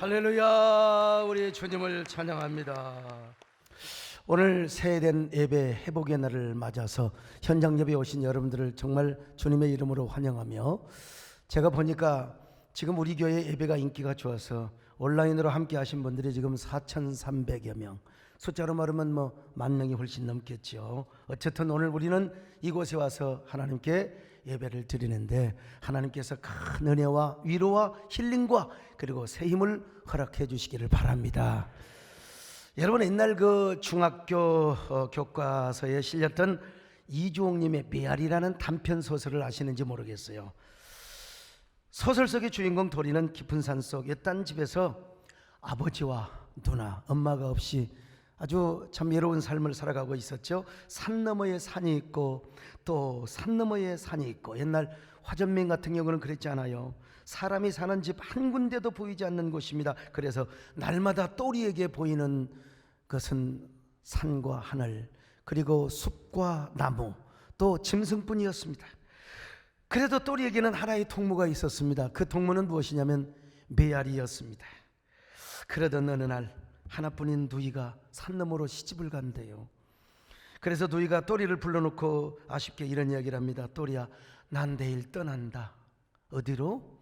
할렐루야. 우리 주님을 찬양합니다. 오늘 새해된 예배 회복의 날을 맞아서 현장 예배에 오신 여러분들을 정말 주님의 이름으로 환영하며, 제가 보니까 지금 우리 교회 예배가 인기가 좋아서 온라인으로 함께 하신 분들이 지금 4,300여 명, 숫자로 말하면 10,000명이 훨씬 넘겠죠. 어쨌든 오늘 우리는 이곳에 와서 하나님께 예배를 드리는데, 하나님께서 큰 은혜와 위로와 힐링과 그리고 새 힘을 허락해 주시기를 바랍니다. 여러분, 옛날 그 중학교 교과서에 실렸던 이주옥님의 메아리라는 단편 소설을 아시는지 모르겠어요. 소설 속의 주인공 도리는 깊은 산속 옛단 집에서 아버지와 누나, 엄마가 없이 아주 참 외로운 삶을 살아가고 있었죠. 산 너머에 산이 있고 또 산 너머에 산이 있고, 옛날 화전민 같은 경우는 그랬지 않아요. 사람이 사는 집 한 군데도 보이지 않는 곳입니다. 그래서 날마다 또리에게 보이는 것은 산과 하늘, 그리고 숲과 나무, 또 짐승뿐이었습니다. 그래도 또리에게는 하나의 동무가 있었습니다. 그 동무는 무엇이냐면 메아리였습니다. 그러던 어느 날 하나뿐인 누이가 산 너머로 시집을 간대요. 그래서 누이가 또리를 불러놓고 아쉽게 이런 이야기를 합니다. 또리야, 난 내일 떠난다. 어디로?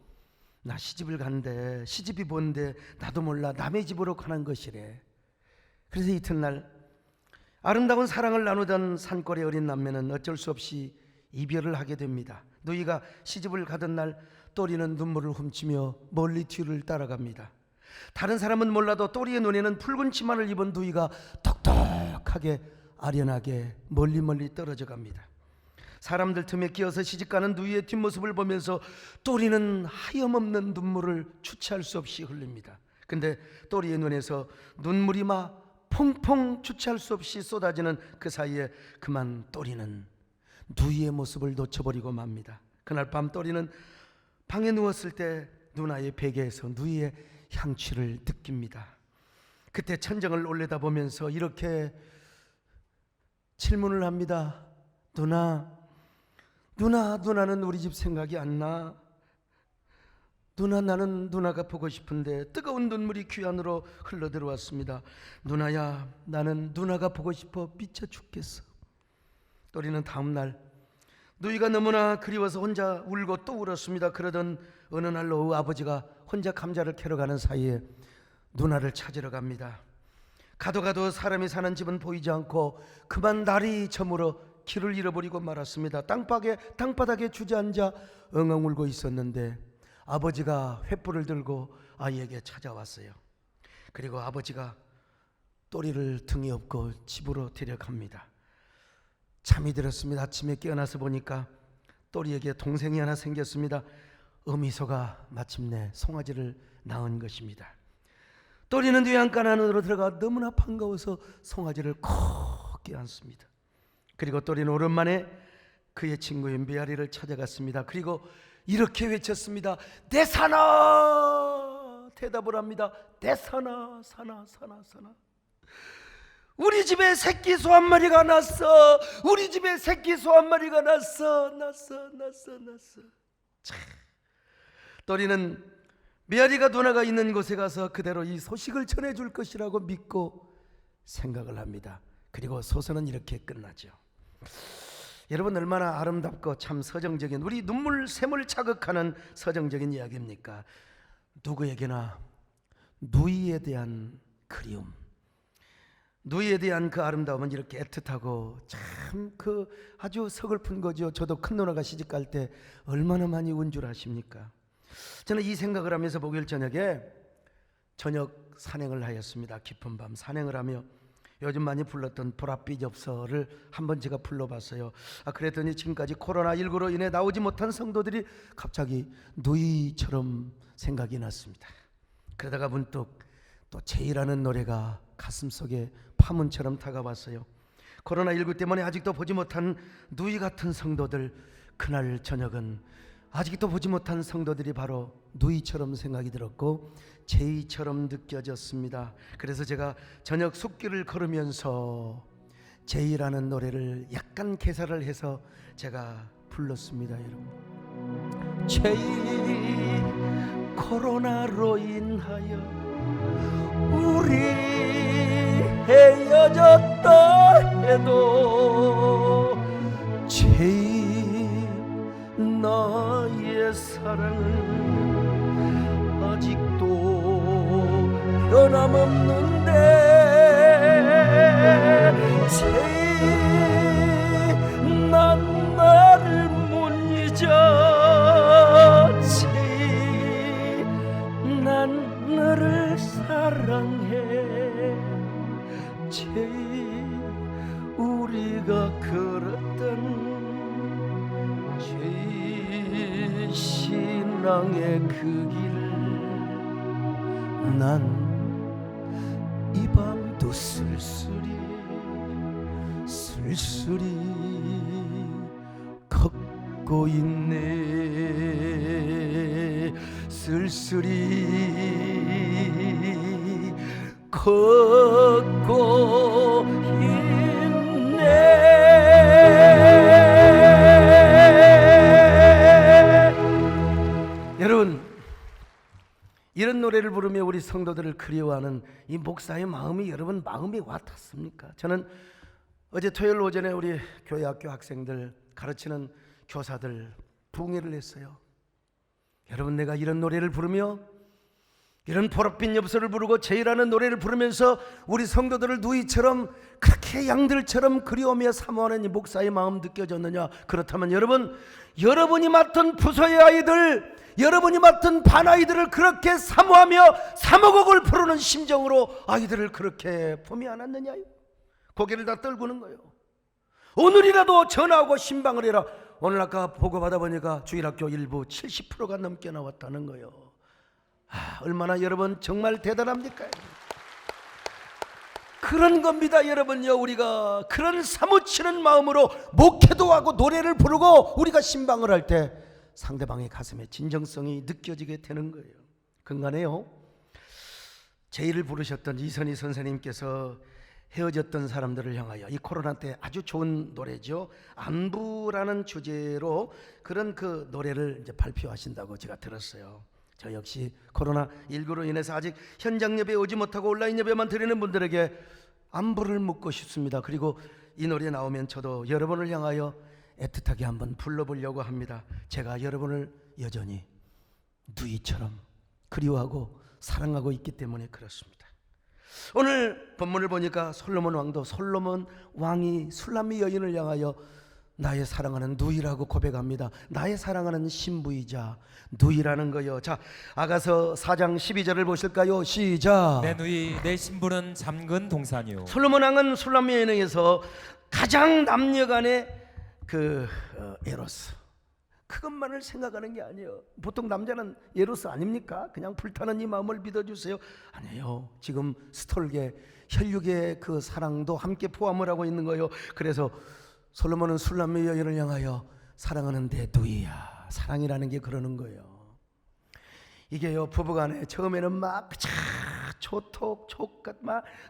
나 시집을 간대. 시집이 뭔데? 나도 몰라. 남의 집으로 가는 것이래. 그래서 이튿날 아름다운 사랑을 나누던 산골의 어린 남매는 어쩔 수 없이 이별을 하게 됩니다. 누이가 시집을 가던 날 또리는 눈물을 훔치며 멀리 뒤를 따라갑니다. 다른 사람은 몰라도 또리의 눈에는 붉은 치마를 입은 누이가 똑똑하게 아련하게 멀리 떨어져 갑니다. 사람들 틈에 끼어서 시집가는 누이의 뒷모습을 보면서 또리는 하염없는 눈물을 주체할 수 없이 흘립니다. 근데 또리의 눈에서 눈물이 막 퐁퐁 주체할 수 없이 쏟아지는 그 사이에 그만 또리는 누이의 모습을 놓쳐버리고 맙니다. 그날 밤 또리는 방에 누웠을 때 누나의 베개에서 누이의 향취를 느낍니다. 그때 천정을 올려다보면서 이렇게 질문을 합니다. 누나는 우리 집 생각이 안 나? 나는 누나가 보고 싶은데. 뜨거운 눈물이 귀 안으로 흘러 들어왔습니다. 누나야, 나는 누나가 보고 싶어 미쳐 죽겠어. 또리는 다음날 누이가 너무나 그리워서 혼자 울고 또 울었습니다. 그러던 어느 날 오후 아버지가 혼자 감자를 캐러 가는 사이에 누나를 찾으러 갑니다. 가도 사람이 사는 집은 보이지 않고 그만 날이 저물어 길을 잃어버리고 말았습니다. 땅바닥에 주저앉아 엉엉 울고 있었는데 아버지가 횃불을 들고 아이에게 찾아왔어요. 그리고 아버지가 또리를 등에 업고 집으로 데려갑니다. 잠이 들었습니다. 아침에 깨어나서 보니까 또리에게 동생이 하나 생겼습니다. 어미소가 마침내 송아지를 낳은 것입니다. 또리는 뒤안간 안으로 들어가 너무나 반가워서 송아지를 콕 껴안습니다. 그리고 또리는 오랜만에 그의 친구인 메아리를 찾아갔습니다. 그리고 이렇게 외쳤습니다. 내 사나! 대답을 합니다. 내 사나. 우리 집에 새끼 소 한 마리가 났어. 우리 집에 새끼 소 한 마리가 났어. 또리는 메아리가 누나가 있는 곳에 가서 그대로 이 소식을 전해줄 것이라고 믿고 생각을 합니다. 그리고 소설은 이렇게 끝나죠. 여러분, 얼마나 아름답고 참 서정적인, 우리 눈물샘을 자극하는 서정적인 이야기입니까? 누구에게나 누이에 대한 그리움, 누이에 대한 그 아름다움은 이렇게 애틋하고 참 그 아주 서글픈 거죠. 저도 큰 누나가 시집갈 때 얼마나 많이 운 줄 아십니까? 저는 이 생각을 하면서 목요일 저녁에 저녁 산행을 하였습니다. 깊은 밤 산행을 하며 요즘 많이 불렀던 보랏빛 엽서를 한번 제가 불러봤어요. 그랬더니 지금까지 코로나19로 인해 나오지 못한 성도들이 갑자기 누이처럼 생각이 났습니다. 그러다가 문득 또 제이라는 노래가 가슴속에 파문처럼 다가왔어요. 코로나19 때문에 아직도 보지 못한 누이 같은 성도들, 그날 저녁은 아직도 보지 못한 성도들이 바로 누이처럼 생각이 들었고 제이처럼 느껴졌습니다. 그래서 제가 저녁 숲길을 걸으면서 제이라는 노래를 약간 개사를 해서 제가 불렀습니다. 여러분, 제이 코로나로 인하여 사랑은 아직도 변함없는데 제일 난 나를 못 잊어 제일 난 너를 사랑해 제일 우리가 걸었던 제일 신앙의 그 길을 난 이 밤도 쓸쓸히 걷고 있네 쓸쓸히 걷고 있네. 여러분, 이런 노래를 부르며 우리 성도들을 그리워하는 이 목사의 마음이 여러분 마음이 와 닿습니까? 저는 어제 토요일 오전에 우리 교회 학교 학생들 가르치는 교사들 부흥회를 했어요. 여러분, 내가 이런 노래를 부르며 이런 보랏빛 엽서를 부르고 제일하는 노래를 부르면서 우리 성도들을 누이처럼 그렇게 양들처럼 그리워하며 사모하는 이 목사의 마음 느껴졌느냐? 그렇다면 여러분이 맡은 부서의 아이들, 여러분이 맡은 반 아이들을 그렇게 사모하며 사모곡을 부르는 심정으로 아이들을 그렇게 품이 안았느냐요? 고개를 다 떨구는 거예요. 오늘이라도 전화하고 신방을 해라. 오늘 아까 보고받아 보니까 주일학교 일부 70%가 넘게 나왔다는 거예요. 얼마나 여러분 정말 대단합니까? 그런 겁니다. 여러분요, 우리가 그런 사무치는 마음으로 목회도 하고 노래를 부르고 우리가 신방을 할 때 상대방의 가슴에 진정성이 느껴지게 되는 거예요. 근간에요, 제의를 부르셨던 이선희 선생님께서 헤어졌던 사람들을 향하여 이 코로나 때 아주 좋은 노래죠. 안부라는 주제로 그런 그 노래를 이제 발표하신다고 제가 들었어요. 저 역시 코로나19로 인해서 아직 현장 예배에 오지 못하고 온라인 예배만 드리는 분들에게 안부를 묻고 싶습니다. 그리고 이 노래 나오면 저도 여러분을 향하여 애틋하게 한번 불러보려고 합니다. 제가 여러분을 여전히 누이처럼 그리워하고 사랑하고 있기 때문에 그렇습니다. 오늘 본문을 보니까 솔로몬 왕이 술람미 여인을 향하여 나의 사랑하는 누이라고 고백합니다. 나의 사랑하는 신부이자 누이라는 거요. 자, 아가서 4장 12절을 보실까요? 시작. 내 누이 내 신부는 잠근 동산이요. 솔로몬 왕은 술람미 여인에게서 가장 남녀간의 에로스, 그것만을 생각하는 게 아니에요. 보통 남자는 에로스 아닙니까? 그냥 불타는 이 마음을 믿어주세요. 아니에요. 지금 스톨계, 혈육의 그 사랑도 함께 포함을 하고 있는 거예요. 그래서 솔로몬은 술람미 여인을 향하여 사랑하는 내 누이야. 사랑이라는 게 그러는 거예요. 이게요, 부부간에 처음에는 막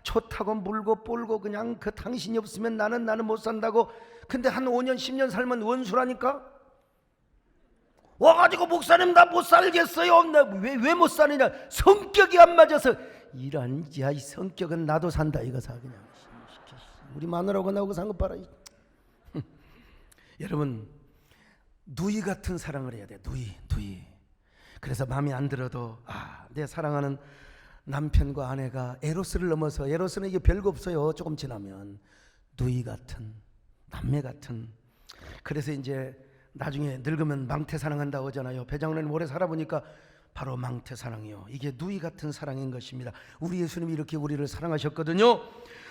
좋다고 물고 뿔고 그냥 그 당신이 없으면 나는 못 산다고. 근데 한 5년 10년 살면 원수라니까. 와가지고 목사님 나 못 살겠어요. 왜 못 사느냐? 성격이 안 맞아서. 이런 이 성격은 나도 산다 이거사. 그냥 우리 마누라하고 나하고 산 거 봐라. 여러분, 누이 같은 사랑을 해야 돼. 누이. 그래서 마음에 안 들어도 내 사랑하는 남편과 아내가 에로스를 넘어서, 에로스는 이게 별거 없어요. 조금 지나면 누이 같은, 남매 같은. 그래서 이제 나중에 늙으면 망태 사랑한다고 하잖아요. 배장로님 오래 살아보니까 바로 망태 사랑이요. 이게 누이 같은 사랑인 것입니다. 우리 예수님이 이렇게 우리를 사랑하셨거든요.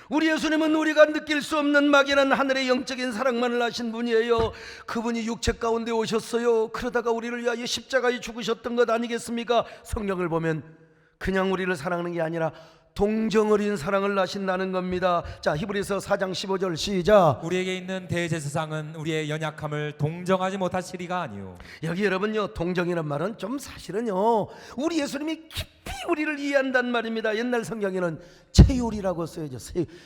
우리 예수님은 우리가 느낄 수 없는 막연한 하늘의 영적인 사랑만을 하신 분이에요. 그분이 육체 가운데 오셨어요. 그러다가 우리를 위하여 십자가에 죽으셨던 것 아니겠습니까? 성경을 보면 그냥 우리를 사랑하는 게 아니라 동정 어린 사랑을 하신다는 겁니다. 자, 히브리서 4장 15절 시작. 우리에게 있는 대제사장은 우리의 연약함을 동정하지 못하시리가 아니요. 여기 여러분요, 동정이란 말은 좀 사실은요, 우리 예수님이 깊이 우리를 이해한단 말입니다. 옛날 성경에는 체율이라고 써야죠.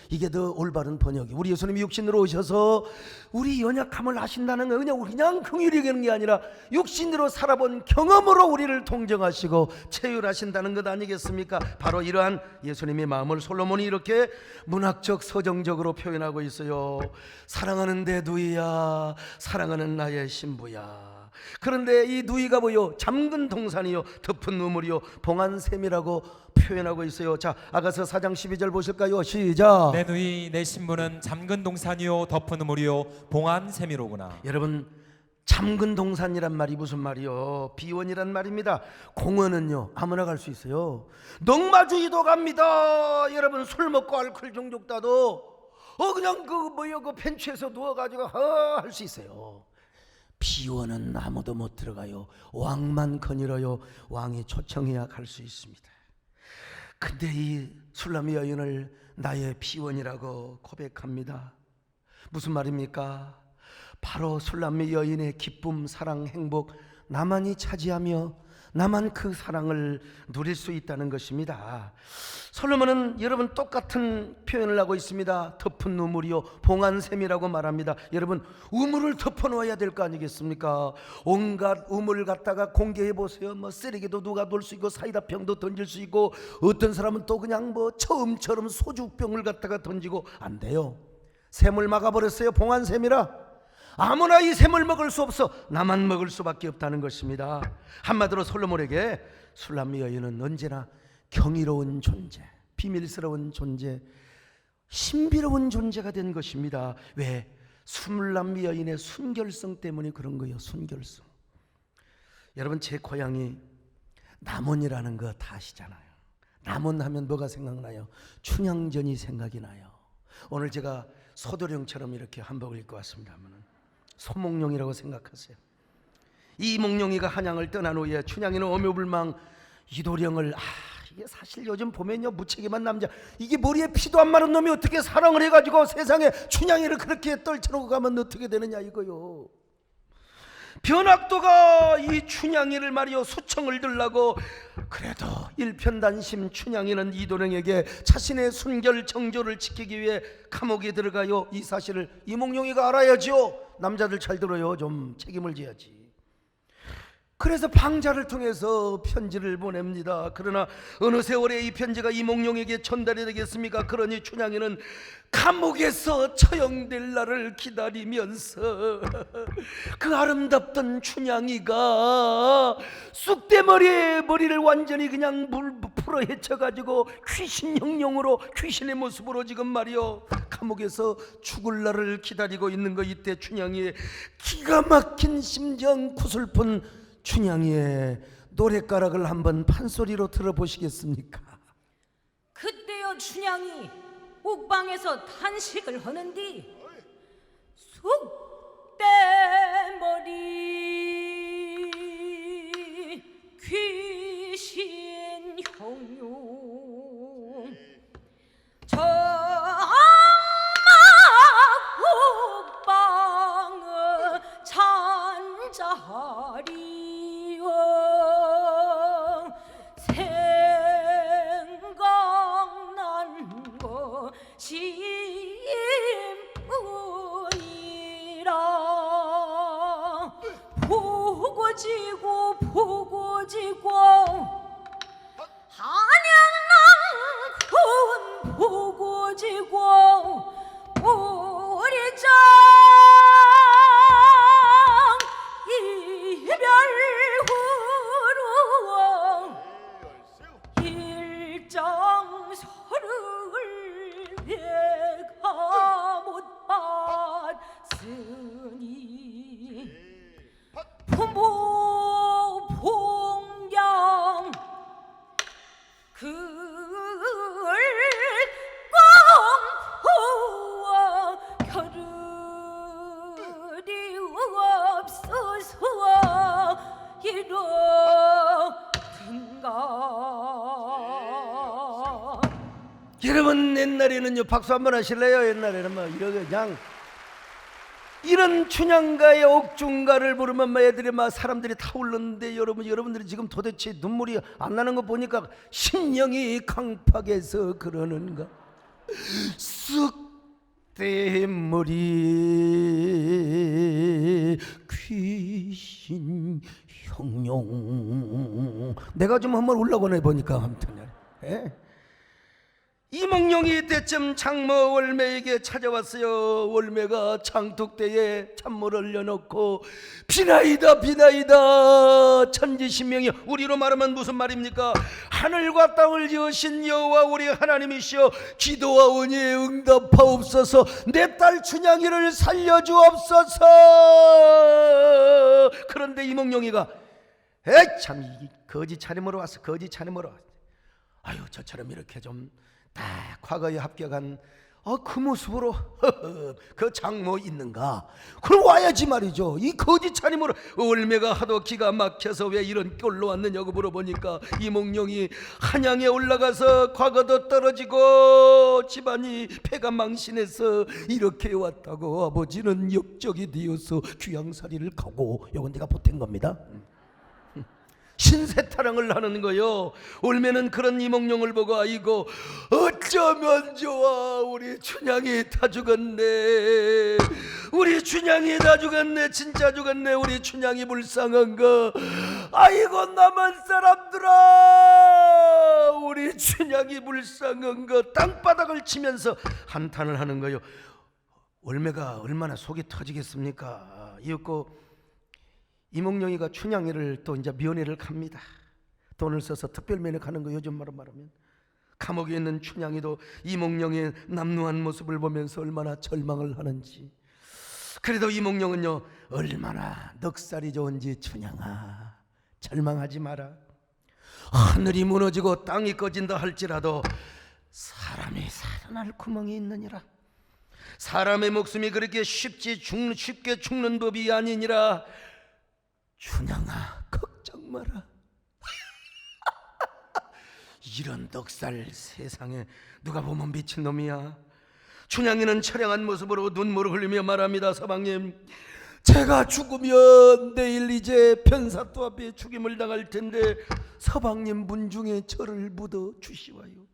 이게 더 올바른 번역이. 우리 예수님이 육신으로 오셔서 우리 연약함을 하신다는 거 그냥 긍휼히 여기는 게 아니라 육신으로 살아본 경험으로 우리를 동정하시고 체율하신다는 것 아니겠습니까? 바로 이러한 예수님의 마음을 솔로몬이 이렇게 문학적 서정적으로 표현하고 있어요. 사랑하는 내 누이야, 사랑하는 나의 신부야. 그런데 이 누이가 뭐요? 잠근 동산이요, 덮은 우물이요, 봉한 샘이라고 표현하고 있어요. 자, 아가서 4장 12절 보실까요? 시작. 내 누이 내 신부는 잠근 동산이요 덮은 우물이요 봉한 샘이로구나. 여러분, 잠근 동산이란 말이 무슨 말이요? 비원이란 말입니다. 공원은요 아무나 갈 수 있어요. 농마주의도 갑니다. 여러분, 술 먹고 알코올 중독자도 그냥 그 벤치에서 누워가지고 할 수 있어요. 비원은 아무도 못 들어가요. 왕만 거닐어요. 왕이 초청해야 갈 수 있습니다. 근데 이 술람이 여인을 나의 비원이라고 고백합니다. 무슨 말입니까? 바로 술람미 여인의 기쁨, 사랑, 행복, 나만이 차지하며 나만 그 사랑을 누릴 수 있다는 것입니다. 솔로몬은 여러분 똑같은 표현을 하고 있습니다. 덮은 우물이요 봉한 샘이라고 말합니다. 여러분, 우물을 덮어 놓아야 될 거 아니겠습니까? 온갖 우물을 갖다가 공개해 보세요. 쓰레기도 누가 놓을 수 있고 사이다 병도 던질 수 있고, 어떤 사람은 또 그냥 처음처럼 소주병을 갖다가 던지고. 안 돼요. 샘을 막아버렸어요. 봉한 샘이라 아무나 이 샘을 먹을 수 없어. 나만 먹을 수밖에 없다는 것입니다. 한마디로 솔로몬에게 술람미 여인은 언제나 경이로운 존재, 비밀스러운 존재, 신비로운 존재가 된 것입니다. 왜? 술람미 여인의 순결성 때문에 그런 거예요. 순결성. 여러분, 제 고향이 남원이라는 거 다 아시잖아요. 남원 하면 뭐가 생각나요? 춘향전이 생각이 나요. 오늘 제가 소도령처럼 이렇게 한복을 입고 왔습니다 하면은 소몽룡이라고 생각하세요. 이 몽룡이가 한양을 떠난 후에 춘향이는 어묘불망 이도령을 이게 사실 요즘 보면요, 무책임한 남자, 이게 머리에 피도 안 마른 놈이 어떻게 사랑을 해가지고 세상에 춘향이를 그렇게 떨쳐놓고 가면 어떻게 되느냐 이거요. 변학도가 이 춘향이를 말이요 수청을 들라고, 그래도 일편단심 춘향이는 이도령에게 자신의 순결 정조를 지키기 위해 감옥에 들어가요. 이 사실을 이몽룡이가 알아야죠. 남자들 잘 들어요. 좀 책임을 져야지. 그래서 방자를 통해서 편지를 보냅니다. 그러나 어느 세월에 이 편지가 이몽룡에게 전달이 되겠습니까? 그러니 춘향이는 감옥에서 처형될 날을 기다리면서 그 아름답던 춘향이가 쑥대머리에 머리를 완전히 그냥 물 풀어 헤쳐가지고 귀신 형용으로, 귀신의 모습으로 지금 말이요 감옥에서 죽을 날을 기다리고 있는 거. 이때 춘향이의 기가 막힌 심정, 구슬픈 춘향이의 노랫가락을 한번 판소리로 들어보시겠습니까? 그때여 춘향이 옥방에서 탄식을 하는디 쑥대머리 귀신 형용 정막 옥방을 잔자리여 생각난 것이뿐이라. 보고 지고 보고 지고 한양만큼 보고 지고 우리 장 이별 후로 일장서를 내가 못 봤으니 부모 봉양 꽁포와 겨를이 없어서 이러든가. 여러분, 옛날에는요, 박수 한번 하실래요? 옛날에는 그냥 이런 춘향가의 옥중가를 부르면 애들이 사람들이 타올랐는데, 여러분들이 지금 도대체 눈물이 안 나는 거 보니까 심령이 강팍해서 그러는가. 쑥대머리 귀신 형용. 내가 좀 한번 올라가네 보니까 아무튼. 이몽룡이 이때쯤 장모 월매에게 찾아왔어요. 월매가 장독대에 찬물을 올려놓고 비나이다 비나이다 천지신명이, 우리로 말하면 무슨 말입니까? 하늘과 땅을 지으신 여호와 우리 하나님이시여, 기도하오니 응답하옵소서. 내 딸 춘향이를 살려주옵소서. 그런데 이몽룡이가 에이 참, 이 거지 차림으로 왔어. 거지 차림으로. 아유, 저처럼 이렇게 좀 딱 과거에 합격한 그 모습으로 그 장모 있는가? 그럼 와야지 말이죠. 이 거지 차림으로. 월매가 하도 기가 막혀서 왜 이런 꼴로 왔느냐고 물어보니까 이몽룡이 한양에 올라가서 과거도 떨어지고 집안이 패가 망신해서 이렇게 왔다고 아버지는 역적이 되어서 귀양살이를 가고, 요건 내가 보탠 겁니다. 신세타령을 하는 거요. 올매는 그런 이몽룡을 보고 아이고 어쩌면 좋아, 우리 춘향이 다 죽었네, 우리 춘향이 다 죽었네, 진짜 죽었네, 우리 춘향이 불쌍한 거, 아이고 남한 사람들아, 우리 춘향이 불쌍한 거, 땅바닥을 치면서 한탄을 하는 거요. 올매가 얼마나 속이 터지겠습니까? 이었고 이몽룡이가 춘향이를 또 이제 면회를 갑니다. 돈을 써서 특별 면회 가는 거, 요즘 말로 말하면. 감옥에 있는 춘향이도 이몽룡의 남루한 모습을 보면서 얼마나 절망을 하는지. 그래도 이몽룡은요, 얼마나 넉살이 좋은지, 춘향아 절망하지 마라. 하늘이 무너지고 땅이 꺼진다 할지라도 사람이 살아날 구멍이 있느니라. 사람의 목숨이 그렇게 쉽게 죽는 법이 아니니라. 춘향아 걱정 마라. 이런 넉살 세상에 누가 보면 미친놈이야. 춘향이는 처량한 모습으로 눈물을 흘리며 말합니다. 서방님, 제가 죽으면 내일 이제 변사또 앞에 죽임을 당할 텐데 서방님 문중에 저를 묻어 주시와요.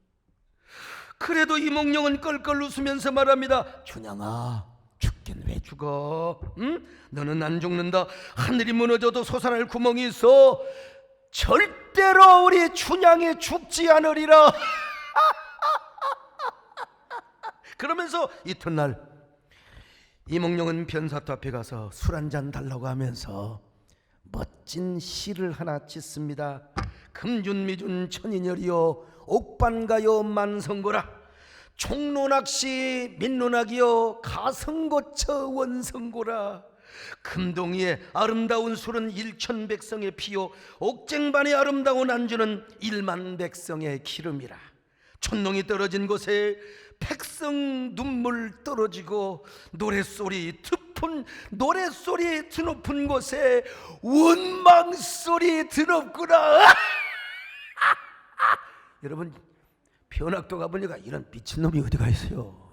그래도 이몽룡은 껄껄 웃으면서 말합니다. 춘향아, 죽긴 왜 죽어? 응? 너는 안 죽는다. 하늘이 무너져도 솟아날 구멍이 있어. 절대로 우리 춘향이 죽지 않으리라. 그러면서 이튿날 이몽룡은 변사또 앞에 가서 술 한잔 달라고 하면서 멋진 시를 하나 짓습니다. 금준미준 천인열이여 옥반가요 만성고라. 총론학시 민론학이여 가성고처 원성고라. 금동이의 아름다운 술은 일천백성의 피요 옥쟁반의 아름다운 안주는 일만백성의 기름이라. 촌농이 떨어진 곳에 백성 눈물 떨어지고 노랫소리 드높은 곳에 원망소리 드높구나. 여러분, 변학도 가보니까 이런 미친놈이 어디가 있어요.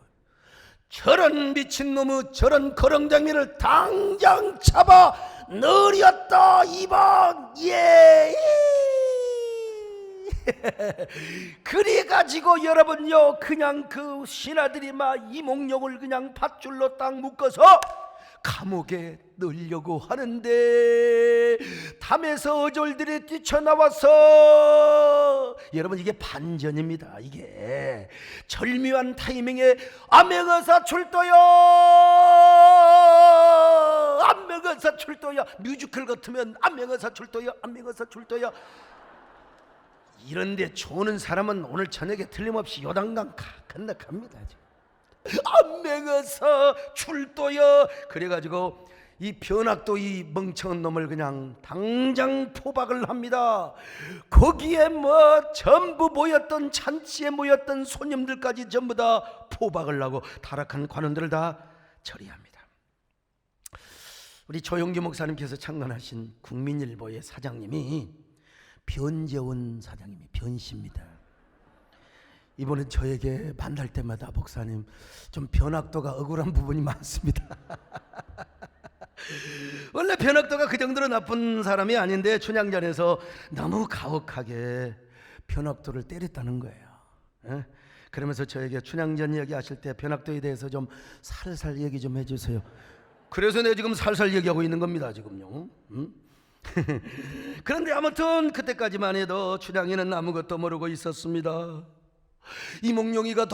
저런 미친놈의 저런 거렁장미를 당장 잡아 넣으렸다 이방. 예. 그래가지고 여러분요, 그냥 그 신하들이 막 이몽룡을 그냥 밧줄로 딱 묶어서 감옥에 넣으려고 하는데 담에서 어졸들이 뛰쳐나와서, 여러분 이게 반전입니다. 이게 절묘한 타이밍에 암행어사 출도요, 암행어사 출도야. 뮤지컬 같으면 암행어사 출도야, 암행어사 출도야. 이런데 좋은 사람은 오늘 저녁에 틀림없이 요단강 건너갑니다. 암맹어서 출도여. 그래가지고 이 변학도 이 멍청한 놈을 그냥 당장 포박을 합니다. 거기에 뭐 전부 모였던, 잔치에 모였던 손님들까지 전부 다 포박을 하고 타락한 관원들을 다 처리합니다. 우리 조용기 목사님께서 창간하신 국민일보의 사장님이 변재원 사장님이 변씨입니다. 이번에 저에게 만날 때마다 목사님 좀 변학도가 억울한 부분이 많습니다. 원래 변학도가 그 정도로 나쁜 사람이 아닌데 춘향전에서 너무 가혹하게 변학도를 때렸다는 거예요. 예? 그러면서 저에게 춘향전 얘기하실 때 변학도에 대해서 좀 살살 얘기 좀 해주세요. 그래서 내가 지금 살살 얘기하고 있는 겁니다. 지금요. 그런데 아무튼 그때까지만 해도 춘향이는 아무것도 모르고 있었습니다. 이몽룡이가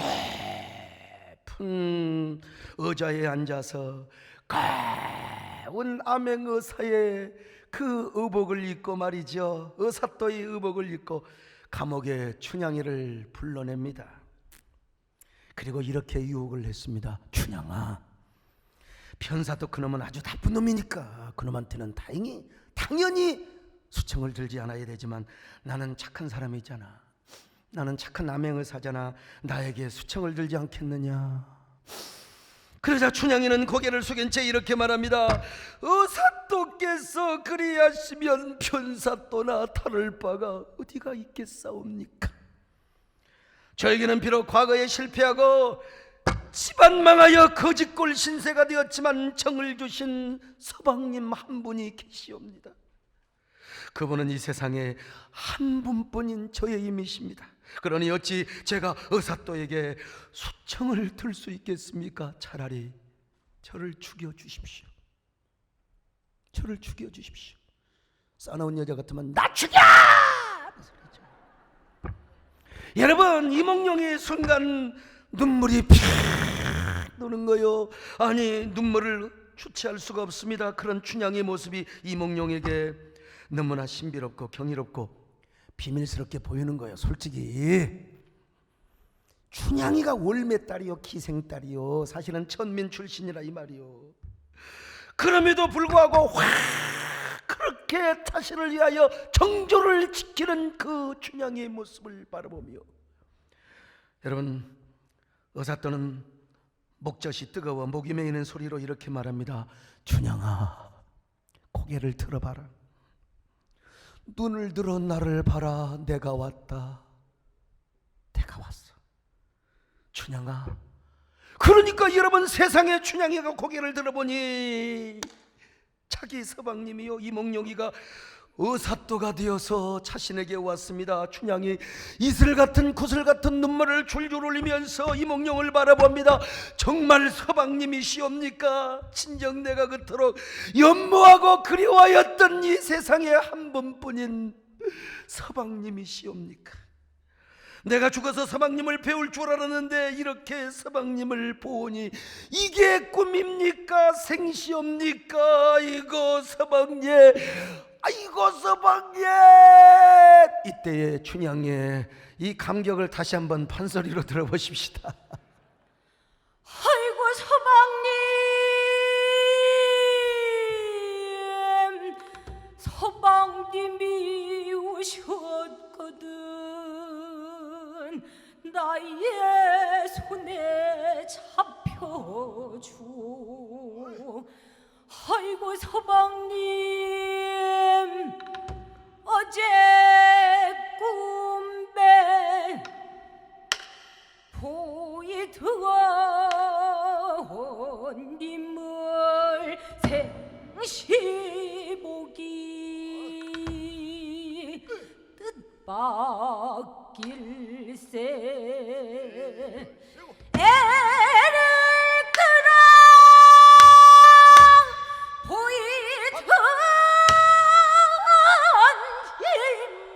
높은 의자에 앉아서 가운 암행의사의 그 의복을 입고 말이죠, 의사또의 의복을 입고 감옥에 춘향이를 불러냅니다. 그리고 이렇게 유혹을 했습니다. 춘향아, 편사도 그놈은 아주 나쁜 놈이니까 그놈한테는 당연히 수청을 들지 않아야 되지만 나는 착한 사람이잖아, 나는 착한 암행의사잖아, 나에게 수청을 들지 않겠느냐. 그러자 춘향이는 고개를 숙인 채 이렇게 말합니다. 의사또께서 그리하시면 편사또나 다를 바가 어디가 있겠사옵니까? 저에게는 비록 과거에 실패하고 집안 망하여 거지꼴 신세가 되었지만 정을 주신 서방님 한 분이 계시옵니다. 그분은 이 세상에 한 분뿐인 저의 임이십니다. 그러니 어찌 제가 의사또에게 수청을 들 수 있겠습니까? 차라리 저를 죽여주십시오. 저를 죽여주십시오. 싸나운 여자 같으면 나 죽여! 여러분, 이몽룡이 순간 눈물이 픽 도는 거요. 아니, 눈물을 주체할 수가 없습니다. 그런 춘향의 모습이 이몽룡에게 너무나 신비롭고 경이롭고 비밀스럽게 보이는 거예요. 솔직히 춘향이가 월매딸이요, 기생딸이요, 사실은 천민 출신이라 이 말이요. 그럼에도 불구하고 그렇게 자신을 위하여 정조를 지키는 그 춘향이의 모습을 바라보며, 여러분, 의사또는 목젖이 뜨거워 목이 메이는 소리로 이렇게 말합니다. 춘향아, 고개를 들어봐라. 눈을 들어 나를 봐라. 내가 왔다. 내가 왔어. 춘향아. 그러니까 여러분, 세상에 춘향이가 고개를 들어보니 자기 서방님이요, 이몽룡이가 의사또가 되어서 자신에게 왔습니다. 춘향이 이슬 같은 구슬 같은 눈물을 줄줄 흘리면서 이몽룡을 바라봅니다. 정말 서방님이시옵니까? 진정 내가 그토록 연모하고 그리워하였던 이 세상에 한 분뿐인 서방님이시옵니까? 내가 죽어서 서방님을 배울 줄 알았는데 이렇게 서방님을 보니 이게 꿈입니까? 생시옵니까? 아이고 서방님, 아이고 서방님. 이때의 춘향의 이 감격을 다시 한번 판소리로 들어보십시다. 아이고 서방님이 오셨거든. 나의 손에 잡혀줘. 아이고 서방님, 어제 꿈에 보이던 님을 생시보기 뜻밖일세. 애를 끌어 보이던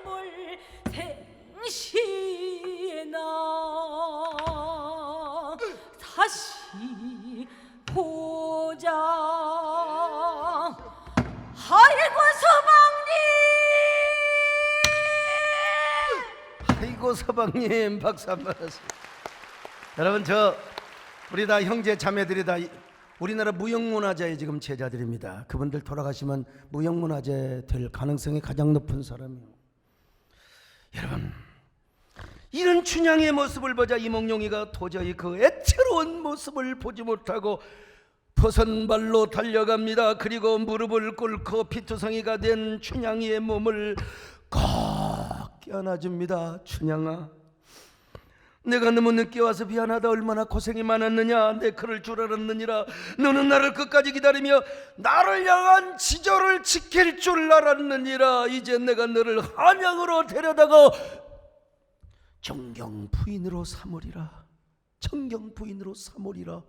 인물 생시나 다시 보자. 아이고 서방님. 아이고 서방님. 박수 한번 하세요. 여러분, 우리 다 형제 자매들이 다 우리나라 무형문화재의 지금 제자들입니다. 그분들 돌아가시면 무형문화재 될 가능성이 가장 높은 사람이에요. 여러분, 이런 춘향의 모습을 보자 이몽룡이가 도저히 그 애처로운 모습을 보지 못하고 버선발로 달려갑니다. 그리고 무릎을 꿇고 피투성이가 된 춘향이의 몸을 꼭 껴안아줍니다. 춘향아, 내가 너무 늦게 와서 미안하다. 얼마나 고생이 많았느냐. 내 그럴 줄 알았느니라. 너는 나를 끝까지 기다리며 나를 향한 지조를 지킬 줄 알았느니라. 이제 내가 너를 한양으로 데려다가 정경 부인으로 삼으리라. 정경 부인으로 삼으리라.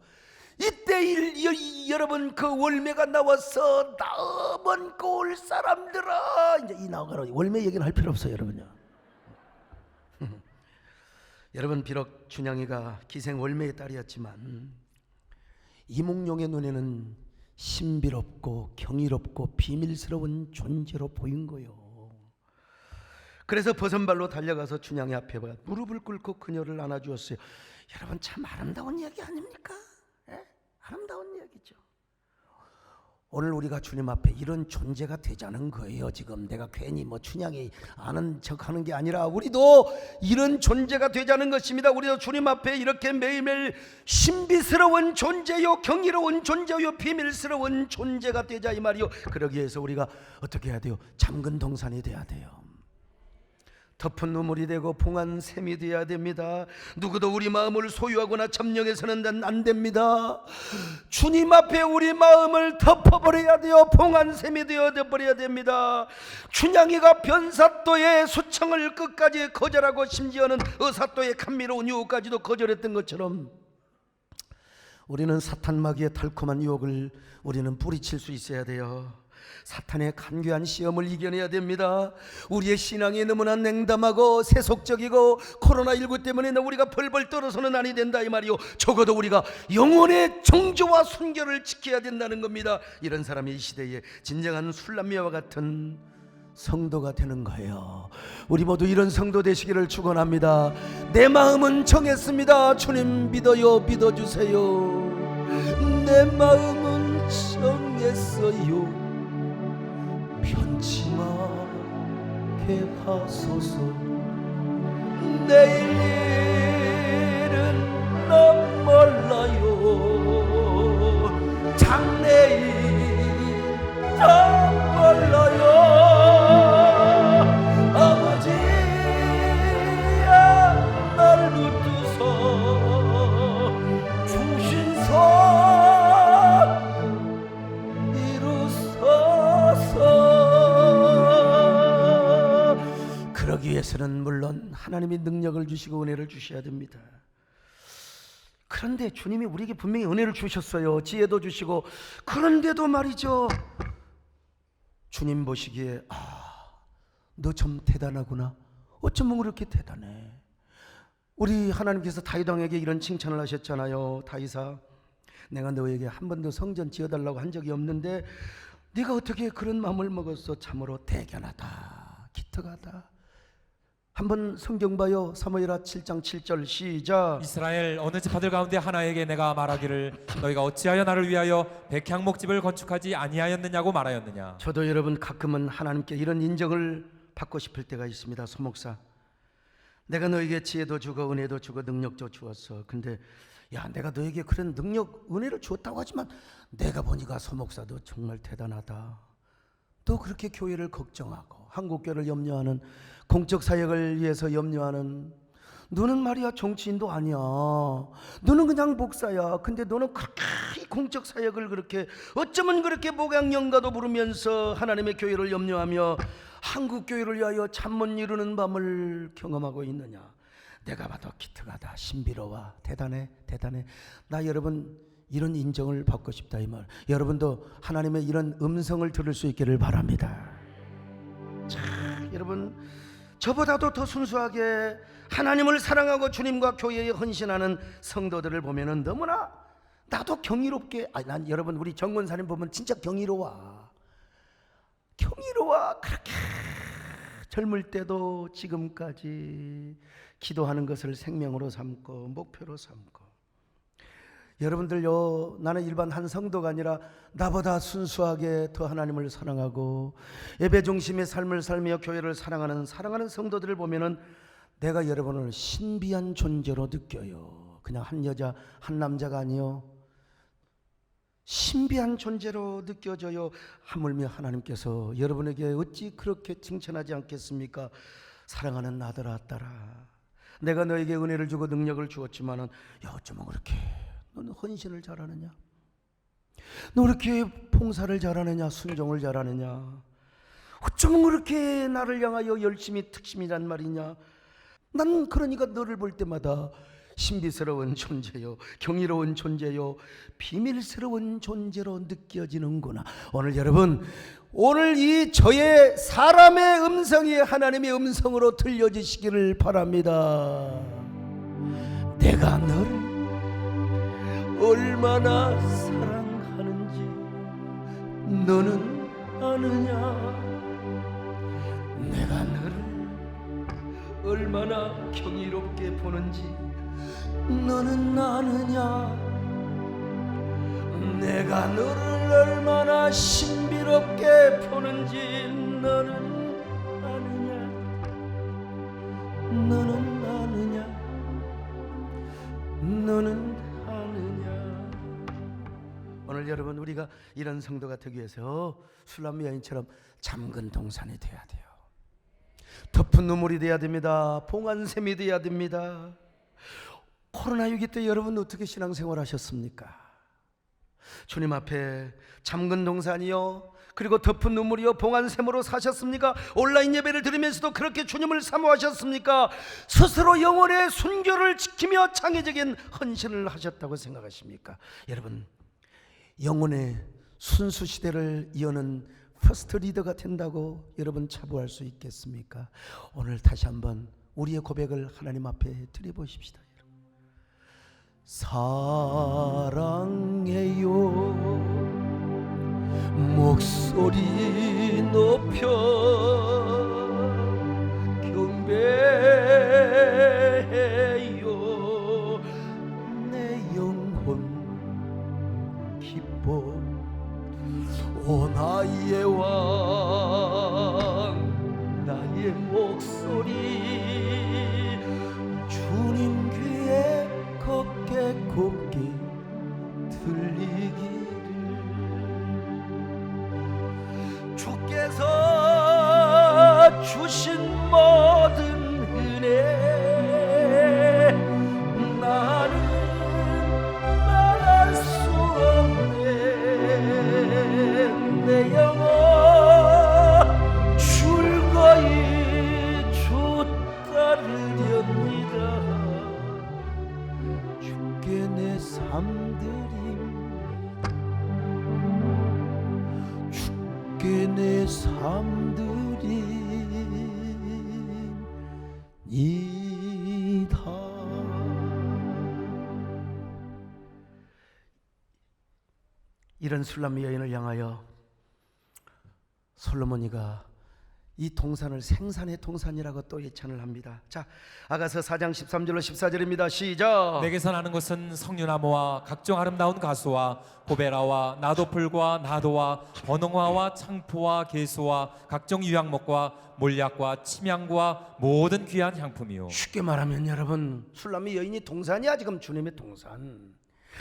이때 여러분, 그 월매가 나와서 나만 꼴 사람들아. 이제 이 나가라. 월매 얘기는 할 필요 없어요, 여러분요. 여러분, 비록 춘향이가 기생월매의 딸이었지만 이몽룡의 눈에는 신비롭고 경이롭고 비밀스러운 존재로 보인 거요. 그래서 버선발로 달려가서 춘향이 앞에 무릎을 꿇고 그녀를 안아주었어요. 여러분, 참 아름다운 이야기 아닙니까? 예? 아름다운 이야기죠. 오늘 우리가 주님 앞에 이런 존재가 되자는 거예요. 지금 내가 괜히 춘향이 아는 척하는 게 아니라 우리도 이런 존재가 되자는 것입니다. 우리도 주님 앞에 이렇게 매일매일 신비스러운 존재요, 경이로운 존재요, 비밀스러운 존재가 되자 이 말이요. 그러기 위해서 우리가 어떻게 해야 돼요? 잠근 동산이 돼야 돼요. 덮은 눈물이 되고 봉한 샘이 되어야 됩니다. 누구도 우리 마음을 소유하거나 점령해서는 안 됩니다. 주님 앞에 우리 마음을 덮어버려야 돼요. 봉한 샘이 되어버려야 됩니다. 춘향이가 변사또의 수청을 끝까지 거절하고 심지어는 의사또의 감미로운 유혹까지도 거절했던 것처럼 우리는 사탄 마귀의 달콤한 유혹을 우리는 뿌리칠 수 있어야 돼요. 사탄의 간교한 시험을 이겨내야 됩니다. 우리의 신앙이 너무나 냉담하고 세속적이고 코로나19 때문에 우리가 벌벌 떨어서는 아니 된다 이 말이요. 적어도 우리가 영혼의 정조와 순결을 지켜야 된다는 겁니다. 이런 사람이 이 시대에 진정한 술람미와 같은 성도가 되는 거예요. 우리 모두 이런 성도 되시기를 축원합니다. 내 마음은 정했습니다. 주님 믿어요. 믿어주세요. 내 마음은 정했어요. 편치마게 하소서. 내일은 난 몰라요. 장래일 난 몰라요. 아버지야 날 붙드소. 주신 선 이루소서. 그러기 위해서는 물론 하나님이 능력을 주시고 은혜를 주셔야 됩니다. 그런데 주님이 우리에게 분명히 은혜를 주셨어요. 지혜도 주시고. 그런데도 말이죠, 주님 보시기에 너 좀 대단하구나. 어쩌면 그렇게 대단해. 우리 하나님께서 다윗 왕에게 이런 칭찬을 하셨잖아요. 다윗아, 내가 너에게 한 번도 성전 지어달라고 한 적이 없는데 네가 어떻게 그런 마음을 먹었어. 참으로 대견하다, 기특하다. 한번 성경 봐요. 사무엘하 7장 7절 시작. 이스라엘 어느 지파들 가운데 하나에게 내가 말하기를 너희가 어찌하여 나를 위하여 백향목집을 건축하지 아니하였느냐고 말하였느냐. 저도 여러분 가끔은 하나님께 이런 인정을 받고 싶을 때가 있습니다. 소목사, 내가 너에게 지혜도 주고 은혜도 주고 능력도 주었어. 근데 야, 내가 너에게 그런 능력 은혜를 주었다고 하지만 내가 보니까 소목사도 정말 대단하다. 또 그렇게 교회를 걱정하고 한국교회를 염려하는, 공적 사역을 위해서 염려하는, 너는 말이야 정치인도 아니야. 너는 그냥 목사야. 근데 너는 그렇게 공적 사역을 그렇게 어쩌면 그렇게 목양연가도 부르면서 하나님의 교회를 염려하며 한국교회를 위하여 잠 못 이루는 밤을 경험하고 있느냐. 내가 봐도 기특하다, 신비로워, 대단해, 대단해. 나 여러분 이런 인정을 받고 싶다 이 말. 여러분도 하나님의 이런 음성을 들을 수 있기를 바랍니다. 자, 여러분 저보다도 더 순수하게 하나님을 사랑하고 주님과 교회에 헌신하는 성도들을 보면은 너무나 나도 경이롭게, 난 여러분 우리 정권사님 보면 진짜 경이로워. 그렇게 젊을 때도 지금까지 기도하는 것을 생명으로 삼고 목표로 삼고. 여러분들요, 나는 일반 한 성도가 아니라 나보다 순수하게 더 하나님을 사랑하고 예배 중심의 삶을 살며 교회를 사랑하는 성도들을 보면은 내가 여러분을 신비한 존재로 느껴요. 그냥 한 여자 한 남자가 아니요, 신비한 존재로 느껴져요. 하물며 하나님께서 여러분에게 어찌 그렇게 칭찬하지 않겠습니까? 사랑하는 아들아 딸아, 내가 너에게 은혜를 주고 능력을 주었지만은 야, 어쩌면 그렇게 너는 헌신을 잘하느냐? 너 그렇게 봉사를 잘하느냐? 순종을 잘하느냐? 어쩌면 그렇게 나를 향하여 열심히 특심이란 말이냐? 난 그러니까 너를 볼 때마다 신비스러운 존재요, 경이로운 존재요, 비밀스러운 존재로 느껴지는구나. 오늘 여러분, 오늘 이 저의 사람의 음성이 하나님의 음성으로 들려지시기를 바랍니다. 내가 너를 얼마나 사랑하는지 너는 아느냐? 내가 너를 얼마나 경이롭게 보는지 너는 아느냐? 내가 너를 얼마나 신비롭게 보는지 너는 아느냐? 너는 아느냐? 너는 아느냐? 오늘 여러분, 우리가 이런 성도가 되기 위해서 술람 여인처럼 잠근 동산이 돼야 돼요. 덮은 눈물이 돼야 됩니다. 봉안샘이 돼야 됩니다. 코로나19 때 여러분 어떻게 신앙생활 하셨습니까? 주님 앞에 잠근 동산이요, 그리고 덮은 눈물이요, 봉안샘으로 사셨습니까? 온라인 예배를 드리면서도 그렇게 주님을 사모하셨습니까? 스스로 영혼의 순교를 지키며 창의적인 헌신을 하셨다고 생각하십니까? 여러분, 영혼의 순수 시대를 이어는 퍼스트 리더가 된다고 여러분 자부할 수 있겠습니까? 오늘 다시 한번 우리의 고백을 하나님 앞에 드려보십시다. 사랑해요, 목소리 높여 경배해요. 내 영혼 기뻐. 오 나의 왕, 나의 목소리 주님 귀에 곱게 곱게 들리기를. 주께서 주신 모든 은혜 나는 말할 수 없네. 내 영혼 줄거이 주 따르렵니다. 주께 내 삶드립니다. 주께 내 삶드립니다. 이런 술람 여인을 향하여 솔로몬이가 이 동산을 생산의 동산이라고 또 예찬을 합니다. 자, 아가서 4장 13절로 14절입니다. 시작. 내게서 나는 것은 석류나무와 각종 아름다운 가수와 고베라와 나도풀과 나도와 번홍화와 창포와 개수와 각종 유향목과 몰약과 침향과 모든 귀한 향품이요. 쉽게 말하면 여러분, 술람의 여인이 동산이야. 지금 주님의 동산.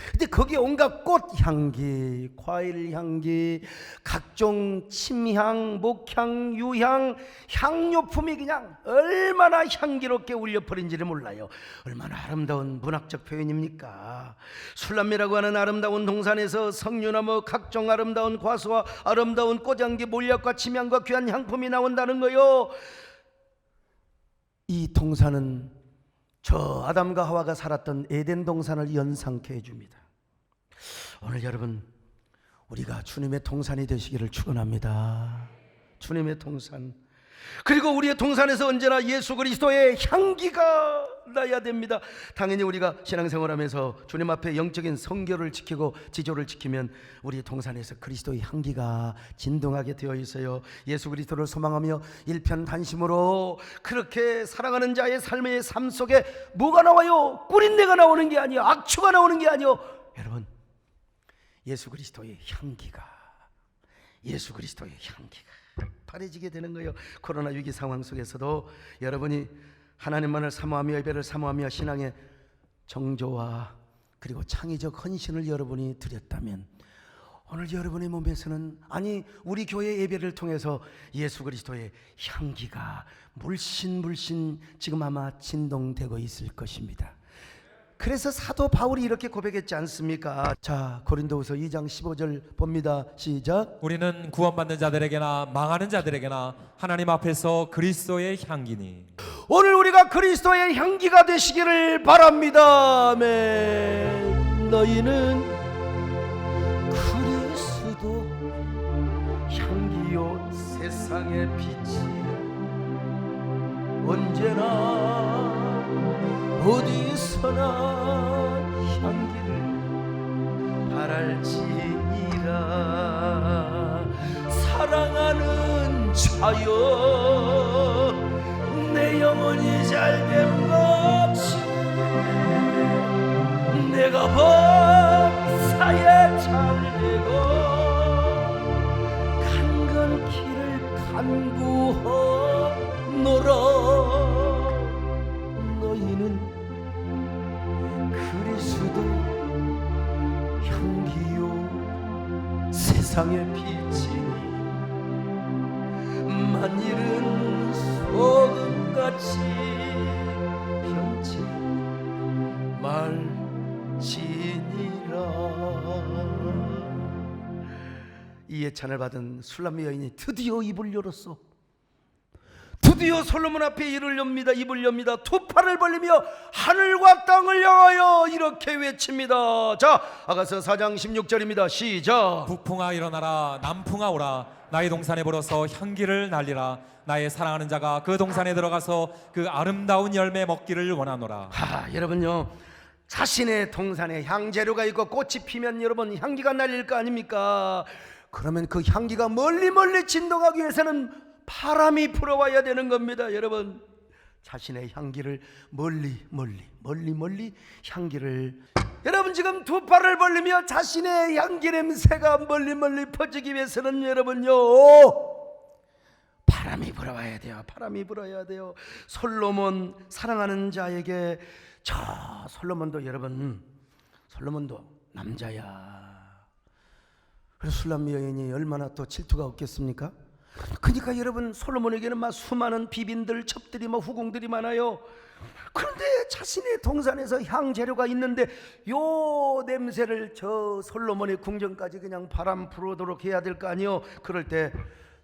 근데 거기에 온갖 꽃 향기, 과일 향기, 각종 침향, 목향, 유향, 향료품이 그냥 얼마나 향기롭게 울려버린지를 몰라요. 얼마나 아름다운 문학적 표현입니까? 술람이라고 하는 아름다운 동산에서 석류나무, 각종 아름다운 과수와 아름다운 꽃향기, 몰약과 침향과 귀한 향품이 나온다는 거요. 이 동산은 저 아담과 하와가 살았던 에덴 동산을 연상케 해줍니다. 오늘 여러분, 우리가 주님의 동산이 되시기를 축원합니다. 주님의 동산, 그리고 우리의 동산에서 언제나 예수 그리스도의 향기가 나야 됩니다. 당연히 우리가 신앙생활하면서 주님 앞에 영적인 성결을 지키고 지조를 지키면 우리의 동산에서 그리스도의 향기가 진동하게 되어 있어요. 예수 그리스도를 소망하며 일편단심으로 그렇게 사랑하는 자의 삶의 삶 속에 뭐가 나와요? 꿀인내가 나오는 게 아니요, 악취가 나오는 게 아니요, 여러분, 예수 그리스도의 향기가, 예수 그리스도의 향기가 바래지게 되는 거예요. 코로나 위기 상황 속에서도 여러분이 하나님만을 사모하며 예배를 사모하며 신앙의 정조와 그리고 창의적 헌신을 여러분이 드렸다면 오늘 여러분의 몸에서는, 아니 우리 교회 예배를 통해서 예수 그리스도의 향기가 물씬 지금 아마 진동되고 있을 것입니다. 그래서 사도 바울이 이렇게 고백했지 않습니까? 자, 고린도후서 2장 15절 봅니다. 시작. 우리는 구원받는 자들에게나 망하는 자들에게나 하나님 앞에서 그리스도의 향기니. 오늘 우리가 그리스도의 향기가 되시기를 바랍니다. 아멘. 너희는 그리스도 향기요 세상의 빛이 언제나 어디서나 향기를 바랄지니라. 사랑하는 자여 내 영혼이 잘됨 같이 내가 범사에 잘되고 간건 길을 간구하노라. 너희는 그리스도 향기요 세상의 빛이니 만일은 소금같이 변치 말지니라. 이 예찬을 받은 술람미 여인이 드디어 입을 열었어. 드디어 솔로몬 앞에 입을 엽니다. 두 팔을 벌리며 하늘과 땅을 향하여 이렇게 외칩니다. 자, 아가서 4장 16절입니다. 시작. 북풍아 일어나라, 남풍아 오라. 나의 동산에 불어서 향기를 날리라. 나의 사랑하는 자가 그 동산에 들어가서 그 아름다운 열매 먹기를 원하노라. 여러분요, 자신의 동산에 향재료가 있고 꽃이 피면 여러분 향기가 날릴 거 아닙니까? 그러면 그 향기가 멀리 진동하기 위해서는 바람이 불어와야 되는 겁니다. 여러분, 자신의 향기를 멀리 향기를, 여러분 지금 두 팔을 벌리며 자신의 향기 냄새가 멀리 퍼지기 위해서는 여러분요, 바람이 불어와야 돼요. 바람이 불어야 돼요. 솔로몬, 사랑하는 자에게, 저 솔로몬도 여러분, 솔로몬도 남자야. 그래서 술람미 여인이 얼마나 또 질투가 없겠습니까? 그러니까 여러분, 솔로몬에게는 막 수많은 비빈들, 첩들이, 후궁들이 많아요. 그런데 자신의 동산에서 향재료가 있는데 요 냄새를 저 솔로몬의 궁전까지 그냥 바람 불어도록 해야 될 거 아니요. 그럴 때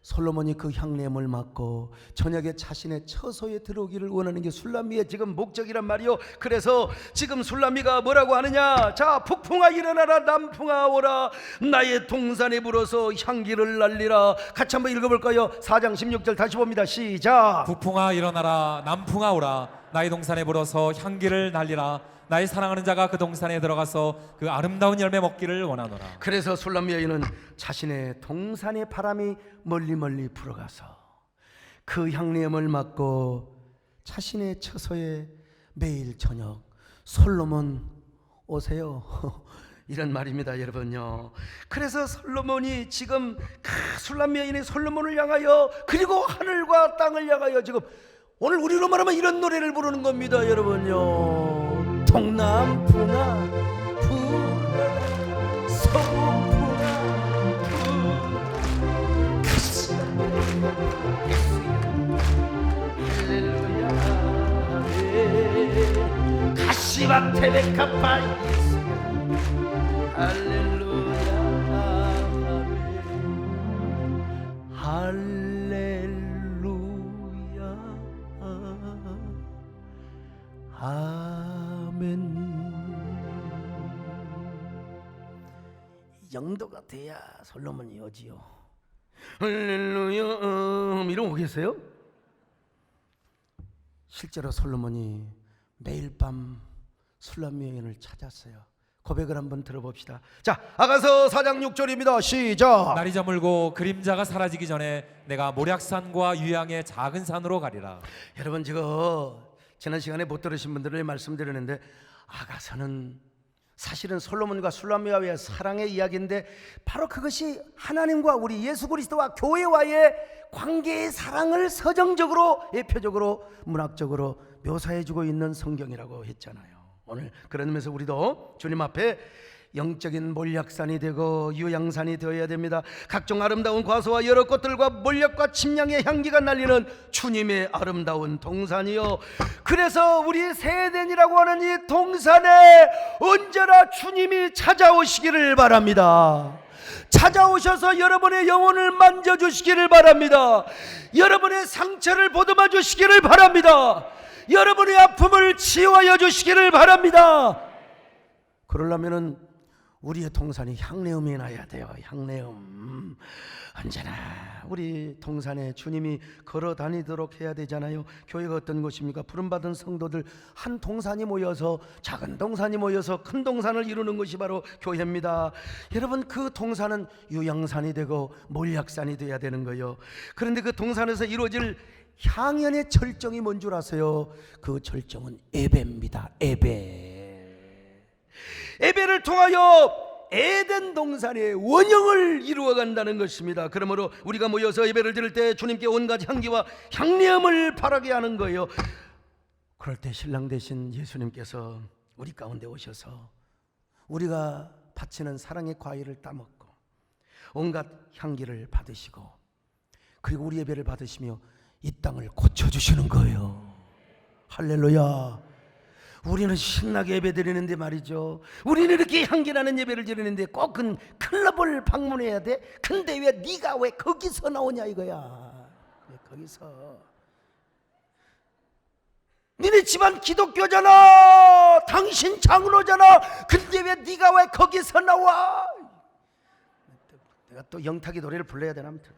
솔로몬이 그 향냄을 맡고 저녁에 자신의 처소에 들어오기를 원하는 게 술람미의 지금 목적이란 말이요. 그래서 지금 술람미가 뭐라고 하느냐? 자, 북풍아 일어나라, 남풍아 오라. 나의 동산에 불어서 향기를 날리라. 같이 한번 읽어볼까요? 4장 16절 다시 봅니다. 시작. 북풍아 일어나라, 남풍아 오라. 나의 동산에 불어서 향기를 날리라. 나의 사랑하는 자가 그 동산에 들어가서 그 아름다운 열매 먹기를 원하노라. 그래서 술람미 여인은 자신의 동산의 바람이 멀리 불어가서 그 향냄을 맡고 자신의 처소에 매일 저녁 솔로몬 오세요 이런 말입니다, 여러분요. 그래서 솔로몬이 지금 술람미 여인이 솔로몬을 향하여, 그리고 하늘과 땅을 향하여 지금 오늘 우리로 말하면 이런 노래를 부르는 겁니다, 여러분요. 동남풍아 불어라, 서북풍아 할렐루야 가시밭에 백합화 할렐루야 할렐루야 아멘. 이 정도가 돼야 솔로몬이 오지요. 할렐루야 이러고 계세요? 실제로 솔로몬이 매일 밤 술람미 여인을 찾았어요. 고백을 한번 들어봅시다. 자, 아가서 4장 6절입니다. 시작. 날이 저물고 그림자가 사라지기 전에 내가 모략산과 유양의 작은 산으로 가리라. 여러분, 지금 지난 시간에 못 들으신 분들을 말씀드렸는데, 아가서는 사실은 솔로몬과 술람미와의 사랑의 이야기인데 바로 그것이 하나님과 우리 예수 그리스도와 교회와의 관계의 사랑을 서정적으로, 예표적으로, 문학적으로 묘사해주고 있는 성경이라고 했잖아요. 오늘 그런 면에서 우리도 주님 앞에 영적인 몰약산이 되고 유향산이 되어야 됩니다. 각종 아름다운 과수와 여러 꽃들과 몰약과 침향의 향기가 날리는 주님의 아름다운 동산이요. 그래서 우리 세덴이라고 하는 이 동산에 언제나 주님이 찾아오시기를 바랍니다. 찾아오셔서 여러분의 영혼을 만져주시기를 바랍니다. 여러분의 상처를 보듬어 주시기를 바랍니다. 여러분의 아픔을 치유하여 주시기를 바랍니다. 그러려면은 우리의 동산이 향내음이 나야 돼요. 향내음. 언제나 우리 동산에 주님이 걸어 다니도록 해야 되잖아요. 교회가 어떤 곳입니까? 부름받은 성도들 한 동산이 모여서, 작은 동산이 모여서 큰 동산을 이루는 것이 바로 교회입니다. 여러분, 그 동산은 유양산이 되고 몰약산이 돼야 되는 거예요. 그런데 그 동산에서 이루어질 향연의 절정이 뭔 줄 아세요? 그 절정은 예배입니다. 예배를 통하여 에덴 동산의 원형을 이루어 간다는 것입니다. 그러므로 우리가 모여서 예배를 드릴 때 주님께 온갖 향기와 향내음을 바라게 하는 거예요. 그럴 때 신랑 되신 예수님께서 우리 가운데 오셔서 우리가 바치는 사랑의 과일을 따먹고 온갖 향기를 받으시고, 그리고 우리 예배를 받으시며 이 땅을 고쳐주시는 거예요. 할렐루야. 우리는 신나게 예배 드리는데 말이죠, 우리는 이렇게 향기나는 예배를 드리는데 꼭 그 클럽을 방문해야 돼? 근데 왜 네가 왜 거기서 나오냐 이거야. 왜 거기서? 니네 집안 기독교잖아, 당신 장로잖아. 근데 왜 네가 왜 거기서 나와? 내가 또 영탁이 노래를 불러야 되나? 아무튼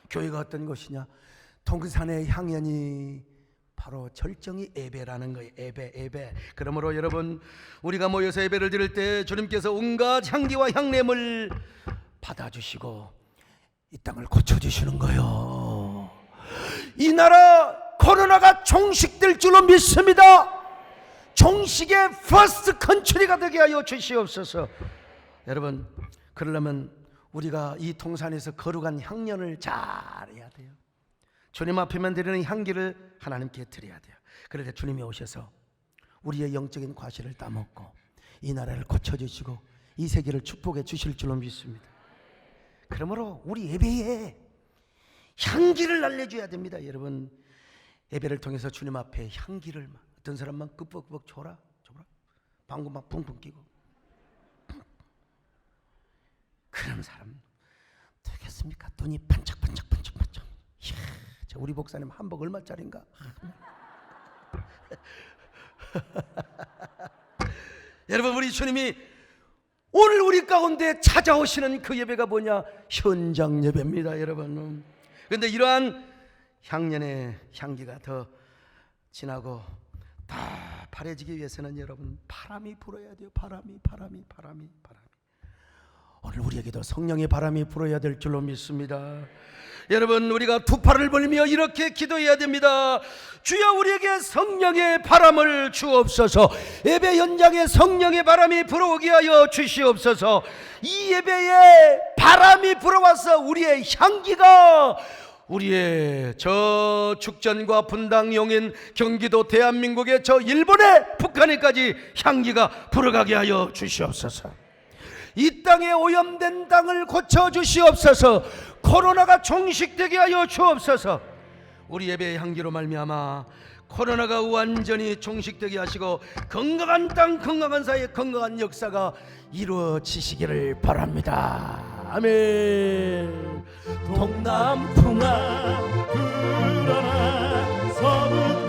교회가 어떤 곳이냐? 동산의 향연이 바로 절정이 예배라는 거예요. 예배. 그러므로 여러분, 우리가 모여서 예배를 드릴 때 주님께서 온갖 향기와 향냄을 받아주시고 이 땅을 고쳐주시는 거예요. 이 나라 코로나가 종식될 줄로 믿습니다. 종식의 퍼스트 컨트리가 되게 하여 주시옵소서. 여러분, 그러려면 우리가 이 동산에서 거룩한 향연을 잘해야 돼요. 주님 앞에만 드리는 향기를 하나님께 드려야 돼요. 그럴 때 주님이 오셔서 우리의 영적인 과실을 따먹고 이 나라를 고쳐주시고 이 세계를 축복해 주실 줄로 믿습니다. 그러므로 우리 예배에 향기를 날려줘야 됩니다. 여러분, 예배를 통해서 주님 앞에 향기를, 어떤 사람만 끄벅끄벅 줘라 방구 막 붕붕 끼고, 그런 사람 되겠습니까? 돈이 반짝반짝. 이야, 우리 목사님 한복 얼마짜린가? 여러분, 우리 주님이 오늘 우리 가운데 찾아오시는 그 예배가 뭐냐? 현장 예배입니다, 여러분. 그런데 이러한 향연의 향기가 더 진하고 다 바래지기 위해서는 여러분, 바람이 불어야 돼요. 바람이. 오늘 우리에게도 성령의 바람이 불어야 될 줄로 믿습니다. 여러분, 우리가 두 팔을 벌리며 이렇게 기도해야 됩니다. 주여, 우리에게 성령의 바람을 주옵소서. 예배 현장에 성령의 바람이 불어오게 하여 주시옵소서. 이 예배에 바람이 불어와서 우리의 향기가 우리의 저 축전과 분당, 용인, 경기도, 대한민국의 저 일본의 북한에까지 향기가 불어가게 하여 주시옵소서. 이 땅에 오염된 땅을 고쳐주시옵소서. 코로나가 종식되게 하여 주옵소서. 우리 예배의 향기로 말미암아 코로나가 완전히 종식되게 하시고 건강한 땅, 건강한 사회, 건강한 역사가 이루어지시기를 바랍니다. 아멘. 동남풍아 불어라 서부